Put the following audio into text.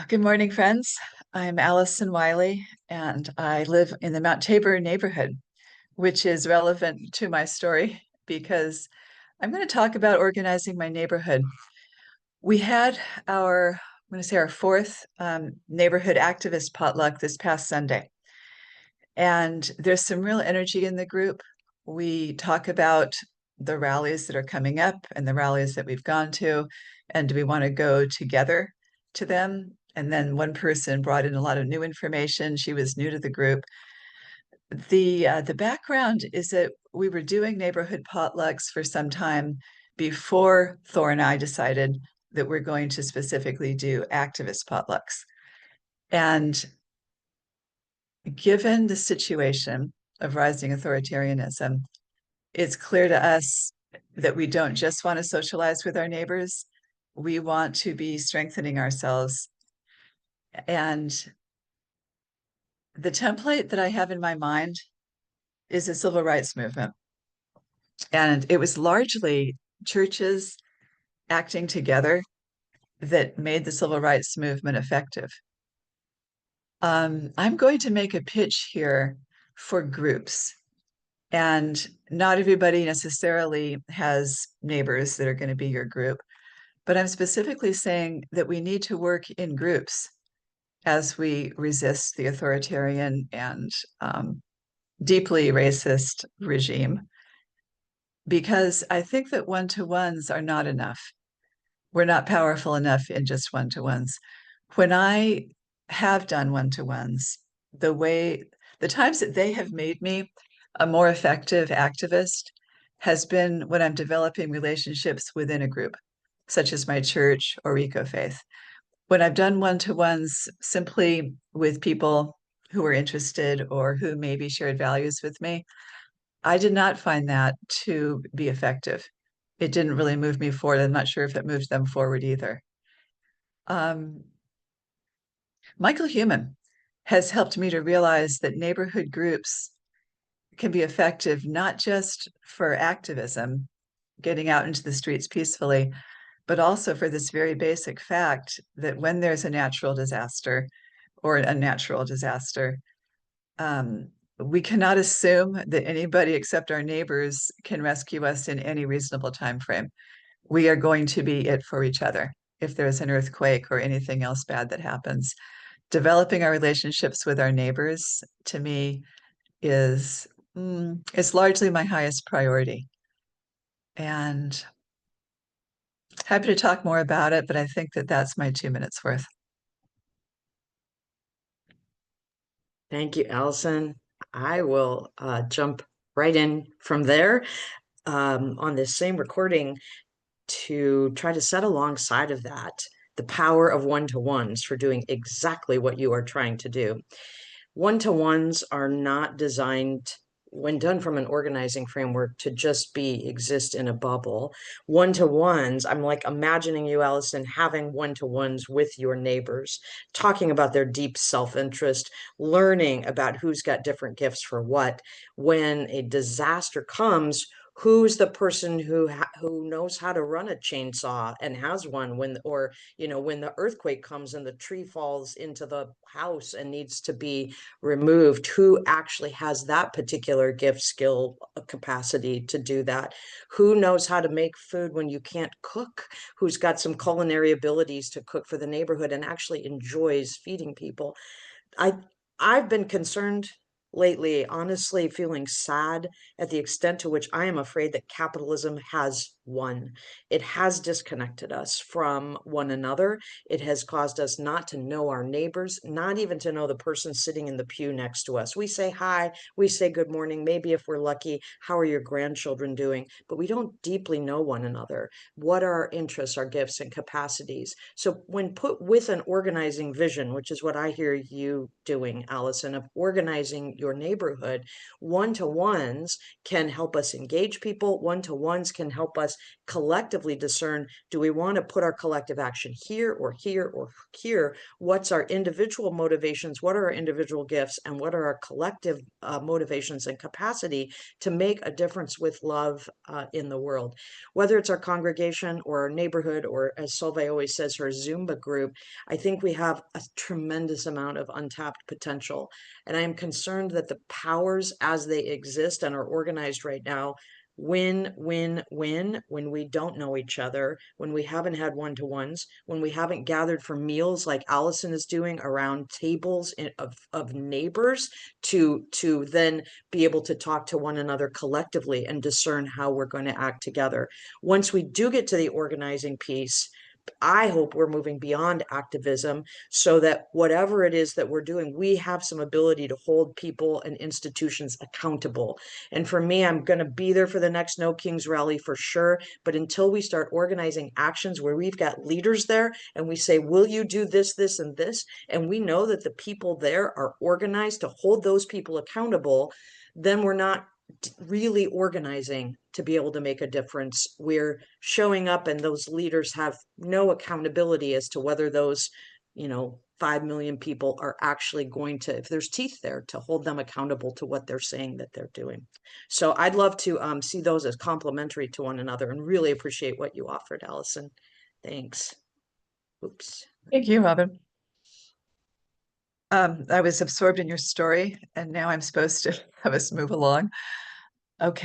Good morning, friends. I'm Allison Wiley, and I live in the Mount Tabor neighborhood, which is relevant to my story because I'm going to talk about organizing my neighborhood. We had I'm going to say our fourth neighborhood activist potluck this past Sunday, and there's some real energy in the group. We talk about the rallies that are coming up and the rallies that we've gone to, and do we want to go together to them? And then one person brought in a lot of new information. She was new to the group. The background is that we were doing neighborhood potlucks for some time before Thor and I decided that we're going to specifically do activist potlucks. And given the situation of rising authoritarianism, it's clear to us that we don't just want to socialize with our neighbors. We want to be strengthening ourselves. And the template that I have in my mind is the civil rights movement. And it was largely churches acting together that made the civil rights movement effective. I'm going to make a pitch here for groups. And not everybody necessarily has neighbors that are going to be your group, but I'm specifically saying that we need to work in groups as we resist the authoritarian and deeply racist regime, because I think that one-to-ones are not enough. We're not powerful enough in just one-to-ones. When I have done one-to-ones, the times that they have made me a more effective activist has been when I'm developing relationships within a group, such as my church or Eco-Faith. When I've done one-to-ones simply with people who are interested or who maybe shared values with me, I did not find that to be effective. It didn't really move me forward. I'm not sure if it moved them forward either. Um, Michael Human has helped me to realize that neighborhood groups can be effective not just for activism, getting out into the streets peacefully, but also for this very basic fact that when there's a natural disaster or an unnatural disaster, um, we cannot assume that anybody except our neighbors can rescue us in any reasonable time frame. We are going to be it for each other if there's an earthquake or anything else bad that happens. Developing our relationships with our neighbors, to me, is largely my highest priority. And happy to talk more about it, but I think that that's my 2 minutes worth. Thank you, Allison. I will jump right in from there on this same recording to try to set alongside of that the power of one-to-ones for doing exactly what you are trying to do. One-to-ones are not designed, when done from an organizing framework, to just exist in a bubble. One-to-ones, I'm like imagining you, Allison, having one-to-ones with your neighbors, talking about their deep self-interest, learning about who's got different gifts for what. When a disaster comes, who's the person who knows how to run a chainsaw and has one when when the earthquake comes and the tree falls into the house and needs to be removed, who actually has that particular gift, skill, capacity to do that, who knows how to make food when you can't cook, who's got some culinary abilities to cook for the neighborhood and actually enjoys feeding people. I've been concerned lately, honestly, feeling sad at the extent to which I am afraid that capitalism has won. It has disconnected us from one another. It has caused us not to know our neighbors, not even to know the person sitting in the pew next to us. We say hi, we say good morning, maybe if we're lucky, how are your grandchildren doing? But we don't deeply know one another. What are our interests, our gifts, and capacities? So when put with an organizing vision, which is what I hear you doing, Allison, of organizing your neighborhood. One-to-ones can help us engage people. One-to-ones can help us collectively discern, do we want to put our collective action here or here or here? What's our individual motivations? What are our individual gifts? And what are our collective motivations and capacity to make a difference with love in the world? Whether it's our congregation or our neighborhood, or as Solveig always says, her Zumba group, I think we have a tremendous amount of untapped potential. And I am concerned that the powers as they exist and are organized right now win, win, win when we don't know each other, when we haven't had one-to-ones, when we haven't gathered for meals like Allison is doing around tables of neighbors to then be able to talk to one another collectively and discern how we're going to act together. Once we do get to the organizing piece, I hope we're moving beyond activism so that whatever it is that we're doing, we have some ability to hold people and institutions accountable. And for me, I'm going to be there for the next No Kings rally for sure. But until we start organizing actions where we've got leaders there and we say, will you do this, this, and this? And we know that the people there are organized to hold those people accountable, then we're not really organizing to be able to make a difference. We're showing up and those leaders have no accountability as to whether those 5 million people are actually going to, if there's teeth there, to hold them accountable to what they're saying that they're doing. So I'd love to see those as complementary to one another, and really appreciate what you offered, Allison. Thanks. Oops. Thank you, Robin. I was absorbed in your story, and now I'm supposed to have us move along. Okay.